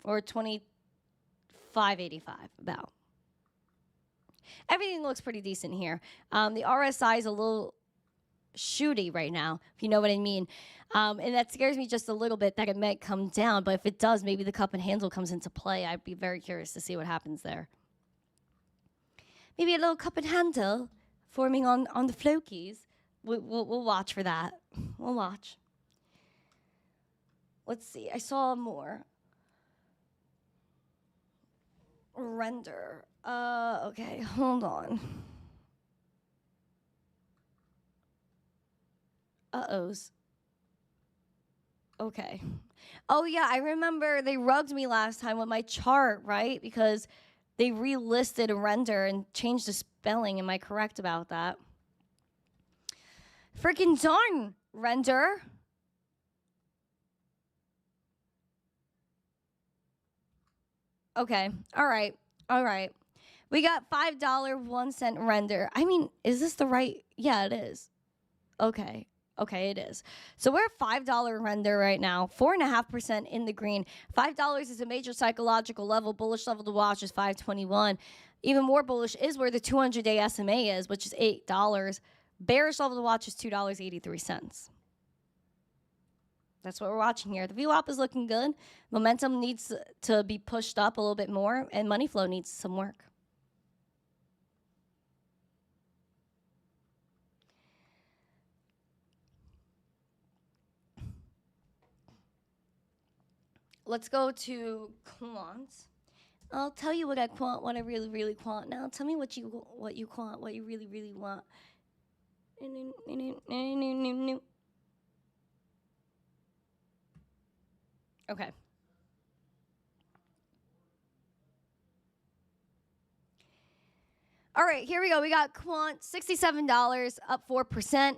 Or 2585, about. Everything looks pretty decent here. The RSI is a little shooty right now, if you know what I mean. And that scares me just a little bit that it might come down. But if it does, maybe the cup and handle comes into play. I'd be very curious to see what happens there. Maybe a little cup and handle forming on the Flokies. We'll watch for that. We'll watch. Let's see. I saw more. Render. Okay, hold on. Uh-ohs. Okay. Oh, yeah, I remember they rugged me last time with my chart, right? Because they relisted render and changed the spelling. Am I correct about that? Freaking darn, render. Okay, all right. We got $5, 1 cent render. I mean, is this the right? Yeah, it is. Okay, it is. So we're at $5 render right now, 4.5% in the green. $5 is a major psychological level. Bullish level to watch is 521. Even more bullish is where the 200-day SMA is, which is $8. Bearish level to watch is $2.83. That's what we're watching here. The VWAP is looking good. Momentum needs to be pushed up a little bit more, and money flow needs some work. Let's go to quant. I'll tell you what I quant, what I really quant. Now tell me what you quant, what you really want. Okay. All right, here we go. We got quant, $67, up 4%.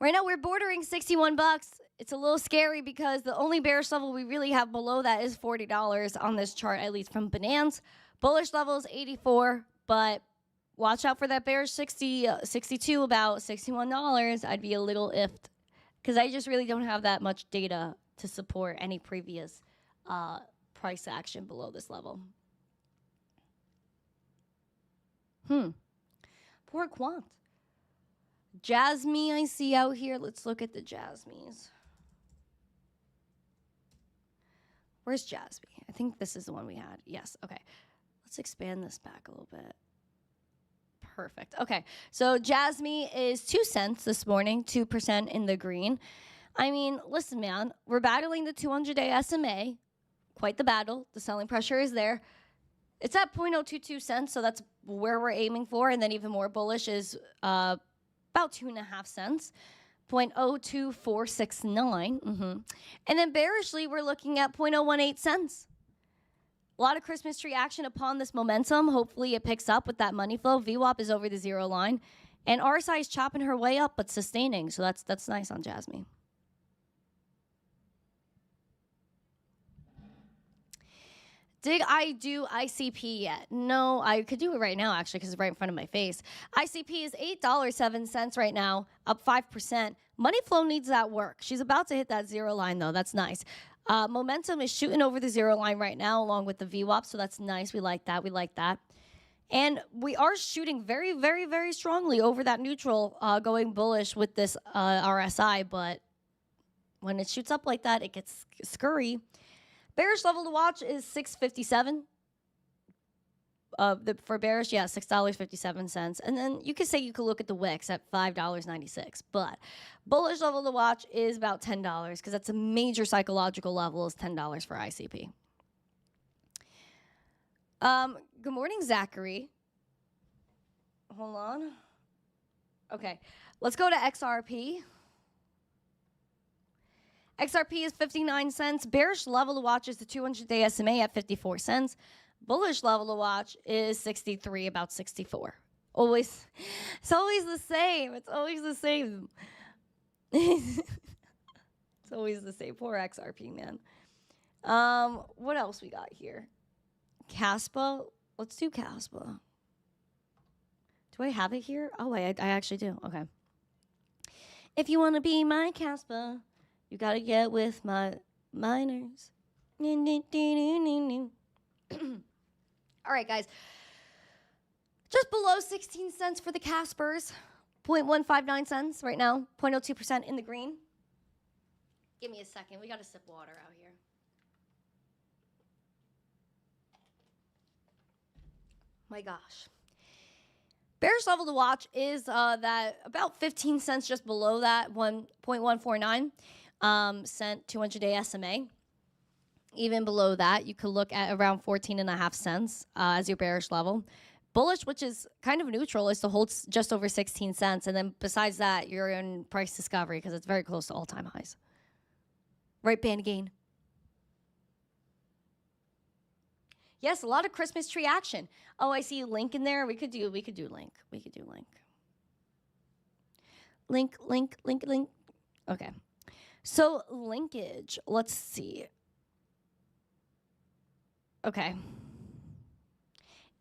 Right now we're bordering 61 bucks. It's a little scary because the only bearish level we really have below that is $40 on this chart, at least from Binance. Bullish level is 84, but watch out for that bearish 62, about $61. I'd be a little iffed because I just really don't have that much data to support any previous price action below this level. Poor quant. Jasmine I see out here. Let's look at the Jasmines. Where's Jasmine? I think this is the one we had. Yes. Okay. Let's expand this back a little bit. Perfect. Okay. So Jasmine is 2 cents this morning, 2% in the green. I mean, listen, man, we're battling the 200-day SMA. Quite the battle. The selling pressure is there. It's at 0.022 cents, so that's where we're aiming for. And then even more bullish is about 2.5 cents, 0.02469. And then bearishly, we're looking at 0.018 cents. A lot of Christmas tree action upon this momentum. Hopefully it picks up with that money flow. VWAP is over the 0 line. And RSI is chopping her way up, but sustaining. So that's nice on Jasmine. Did I do ICP yet? No, I could do it right now, actually, because it's right in front of my face. ICP is $8.07 right now, up 5%. Money flow needs that work. She's about to hit that 0 line, though. That's nice. Momentum is shooting over the 0 line right now, along with the VWAP, so that's nice. We like that. We like that. And we are shooting very, very, very strongly over that neutral, going bullish with this RSI, but when it shoots up like that, it gets scurry. Bearish level to watch is $6.57. For bearish, yeah, $6.57. And then you could say you could look at the Wix at $5.96. But bullish level to watch is about $10 because that's a major psychological level is $10 for ICP. Good morning, Zachary. Hold on. Okay, let's go to XRP. XRP is 59 cents. Bearish level to watch is the 200-day SMA at 54 cents. Bullish level to watch is 63, about 64. Always, it's always the same. It's always the same. It's always the same. Poor XRP, man. What else we got here? Caspa. Let's do Caspa. Do I have it here? Oh, I actually do. Okay. If you want to be my Caspa, you got to get with my miners. All right, guys. Just below 16 cents for the Caspers. 0.159 cents right now. 0.02% in the green. Give me a second. We got to sip water out here. My gosh. Bearish level to watch is that about 15 cents just below that, 1.149 cent 200-day SMA. Even below that, you could look at around 14.5 cents as your bearish level. Bullish, which is kind of neutral, is to hold just over 16 cents. And then besides that, you're in price discovery because it's very close to all-time highs. Right band gain. Yes, a lot of Christmas tree action. Oh, I see Link in there. We could do Link. We could do Link. Link. Okay. So linkage, let's see. Okay.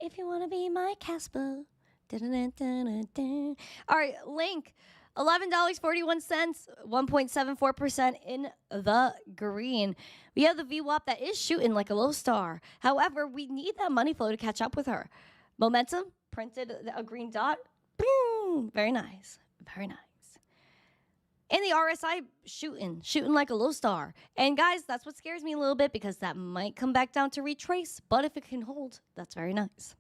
If you want to be my Casper. All right, Link. $11.41, 1.74% in the green. We have the VWAP that is shooting like a low star. However, we need that money flow to catch up with her. Momentum, printed a green dot. Boom. Very nice. Very nice. And the RSI shooting like a low star. And guys, that's what scares me a little bit because that might come back down to retrace. But if it can hold, that's very nice.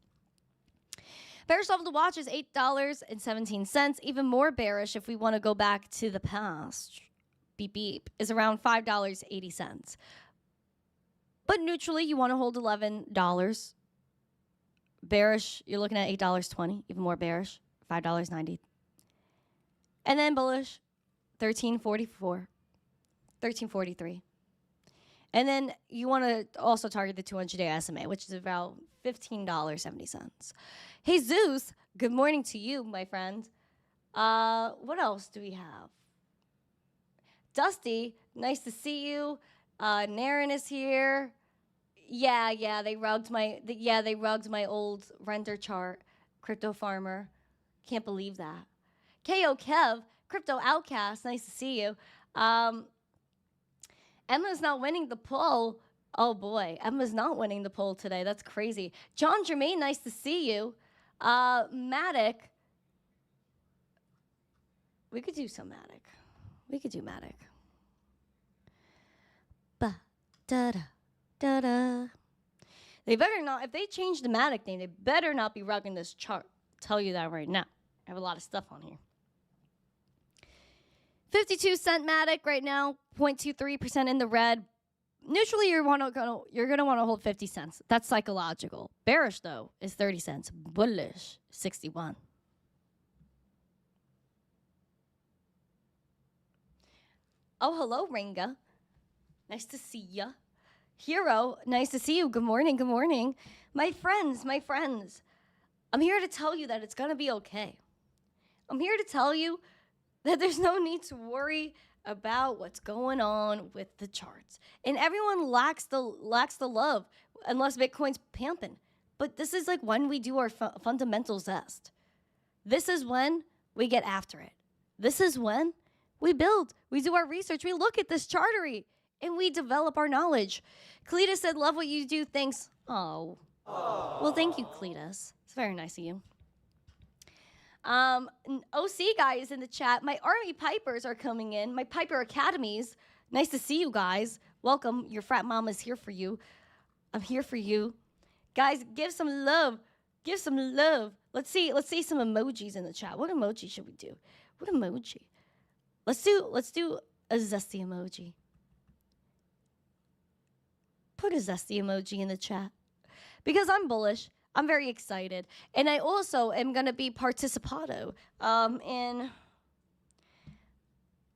Bearish level to watch is $8.17. Even more bearish if we want to go back to the past. Beep, beep. Is around $5.80. But neutrally, you want to hold $11. Bearish, you're looking at $8.20. Even more bearish, $5.90. And then bullish, $13.44. $13.43. And then you want to also target the 200-day SMA, which is about $15.70. Hey, Zeus, good morning to you, my friend. What else do we have? Dusty, nice to see you. Naren is here. Yeah, they rugged my old render chart. Crypto farmer. Can't believe that. KO Kev, Crypto Outcast, nice to see you. Emma's not winning the poll. Oh boy, Emma's not winning the poll today. That's crazy. John Germain, nice to see you. MATIC. We could do some MATIC. We could do MATIC. Ba da da Da-da. They better not, if they change the MATIC name, they better not be rugging this chart. Tell you that right now. I have a lot of stuff on here. 52-cent MATIC right now, 0.23% in the red. Neutrally, you're gonna want to hold 50 cents. That's psychological. Bearish though is 30 cents. Bullish 61. Oh, hello, Ringa. Nice to see ya. Hero, nice to see you. Good morning, good morning. My friends, I'm here to tell you that it's gonna be okay. I'm here to tell you that there's no need to worry about what's going on with the charts. And everyone lacks the love unless Bitcoin's pimping. But this is like when we do our fundamental zest. This is when we get after it. This is when we build, we do our research, we look at this chartery, and we develop our knowledge. Cletus said, love what you do, thanks. Oh. Well, thank you, Cletus. It's very nice of you. OC guy is in the chat. My Army Pipers are coming in. My Piper Academies. Nice to see you guys. Welcome. Your frat mama's here for you. I'm here for you. Guys, give some love. Give some love. Let's see some emojis in the chat. What emoji should we do? What emoji? Let's do a zesty emoji. Put a zesty emoji in the chat. Because I'm bullish. I'm very excited. And I also am going to be participato in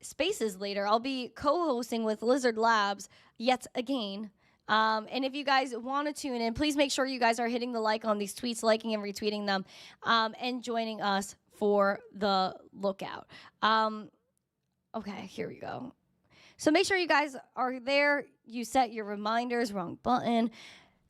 spaces later. I'll be co-hosting with Lizard Labs yet again. And if you guys want to tune in, please make sure you guys are hitting the like on these tweets, liking and retweeting them, and joining us for the lookout. Okay, here we go. So make sure you guys are there. You set your reminders, wrong button.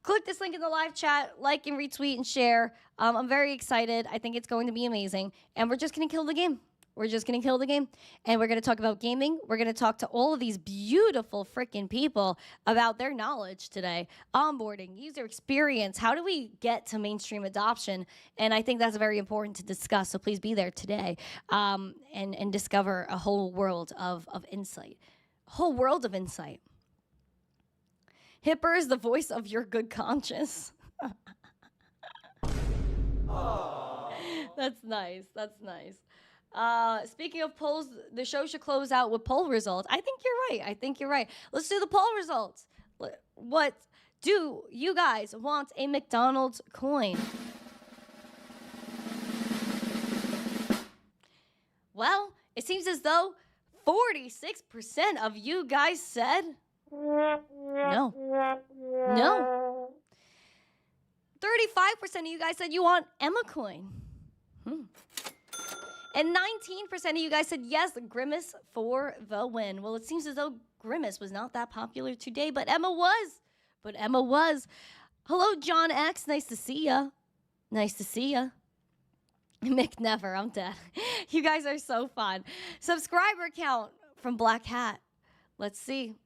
Click this link in the live chat, like and retweet and share. I'm very excited. I think it's going to be amazing. And we're just going to kill the game. We're just going to kill the game. And we're going to talk about gaming. We're going to talk to all of these beautiful freaking people about their knowledge today. Onboarding, user experience. How do we get to mainstream adoption? And I think that's very important to discuss. So please be there today and discover a whole world of insight. A whole world of insight. Hipper is the voice of your good conscience. That's nice. That's nice. Speaking of polls, the show should close out with poll results. I think you're right. Let's do the poll results. What do you guys want a McDonald's coin? Well, it seems as though 46% of you guys said no. 35% of you guys said you want Emma coin. And 19% of you guys said yes, Grimace for the win. Well, it seems as though Grimace was not that popular today, but Emma was. Hello, John X. Nice to see ya. Mick Never, I'm dead. You guys are so fun. Subscriber count from Black Hat. Let's see.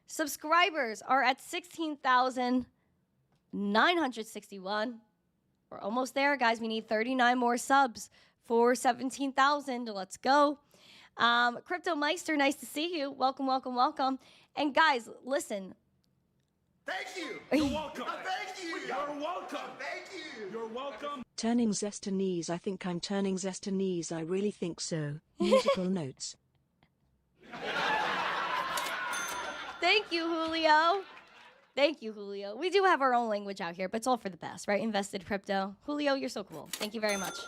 Subscribers are at 16,961. We're almost there, guys. We need 39 more subs for 17,000. Let's go. Crypto Meister, nice to see you. Welcome. And guys, listen. Thank you. You're welcome. Thank you. You're welcome. Thank you. You're welcome. Turning Zestanese. I think I'm turning Zestanese. I really think so. Musical notes. Thank you, Julio. We do have our own language out here, but it's all for the best, right? Invested crypto. Julio, you're so cool. Thank you very much.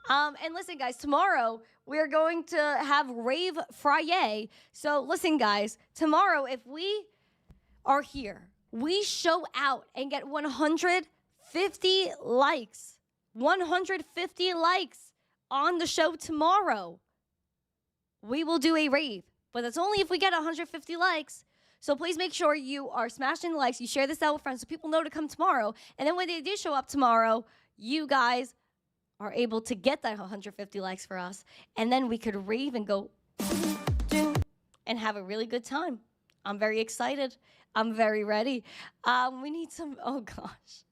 And listen, guys, tomorrow we're going to have Rave Friday. So listen, guys, tomorrow if we are here, we show out and get 150 likes. 150 likes on the show tomorrow. We will do a rave, but that's only if we get 150 likes. So please make sure you are smashing the likes. You share this out with friends so people know to come tomorrow. And then when they do show up tomorrow, you guys are able to get that 150 likes for us. And then we could rave and go and have a really good time. I'm very excited. I'm very ready. We need some, oh gosh.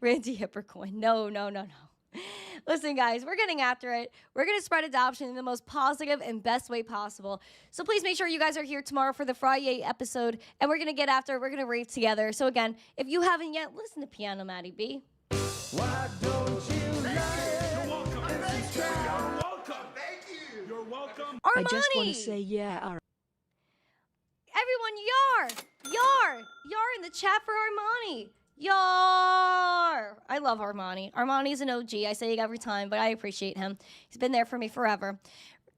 Randi Hipper coin. No. Listen, guys, we're getting after it. We're going to spread adoption in the most positive and best way possible. So please make sure you guys are here tomorrow for the Friday episode, and we're going to get after it. We're going to rave together. So again, if you haven't yet, listen to Piano Matty B. Why don't you like it? You're welcome. You're welcome. Thank you. You're welcome. Armani! I just want to say, yeah, Everyone, Yar in the chat for Armani. Yar! I love Armani. Armani's an OG. I say it every time, but I appreciate him. He's been there for me forever.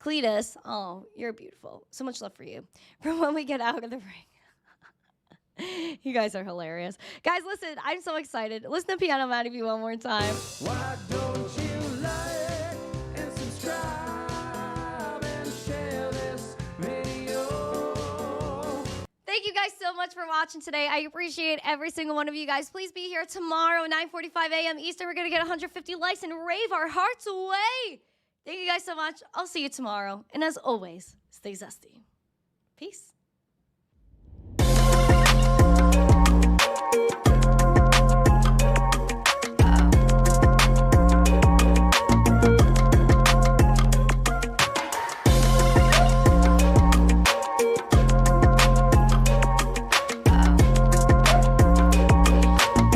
Cletus, oh, you're beautiful. So much love for you. From when we get out of the ring. You guys are hilarious. Guys, listen, I'm so excited. Listen to Piano Matty B one more time. Why don't you like and subscribe and share this video? Thank you guys so much for watching today. I appreciate every single one of you guys. Please be here tomorrow, 9:45 a.m. Eastern. We're going to get 150 likes and rave our hearts away. Thank you guys so much. I'll see you tomorrow. And as always, stay zesty. Peace.